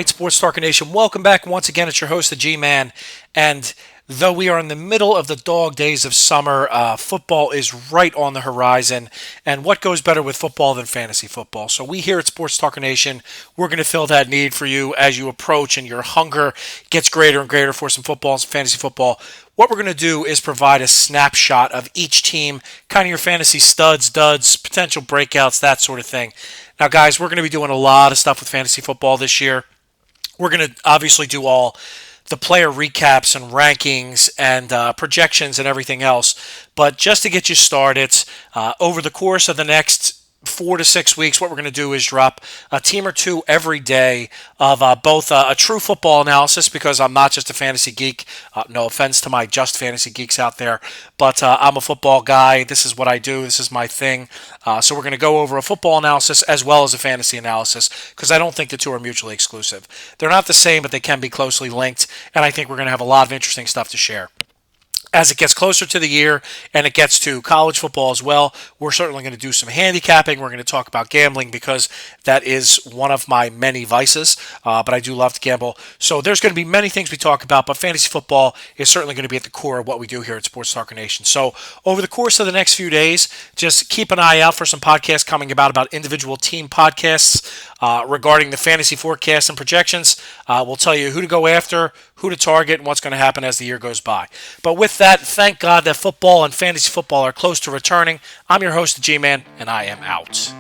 right, Sports Talker Nation, welcome back once again. It's your host, the G-Man, and though we are in the middle of the dog days of summer, football is right on the horizon, and what goes better with football than fantasy football? So we here at Sports Talker Nation, we're going to fill that need for you as you approach and your hunger gets greater and greater for some football and some fantasy football. What we're going to do is provide a snapshot of each team, kind of your fantasy studs, duds, potential breakouts, that sort of thing. Now, guys, we're going to be doing a lot of stuff with fantasy football this year. We're going to obviously do all the player recaps and rankings and projections and everything else. But just to get you started, over the course of the next 4 to 6 weeks, what we're going to do is drop a team or two every day of both a true football analysis, because I'm not just a fantasy geek. No offense to my just fantasy geeks out there, but I'm a football guy. This is what I do. This is my thing. So we're going to go over a football analysis as well as a fantasy analysis, because I don't think the two are mutually exclusive. They're not the same, but they can be closely linked, and I think we're going to have a lot of interesting stuff to share. As it gets closer to the year and it gets to college football as well, we're certainly going to do some handicapping. We're going to talk about gambling, because that is one of my many vices, but I do love to gamble. So there's going to be many things we talk about, but fantasy football is certainly going to be at the core of what we do here at Sports Talker Nation. So over the course of the next few days, just keep an eye out for some podcasts coming about individual team podcasts regarding the fantasy forecasts and projections. We'll tell you who to go after, who to target, and what's going to happen as the year goes by. But with that, thank God that football and fantasy football are close to returning. I'm your host, the G-Man, and I am out.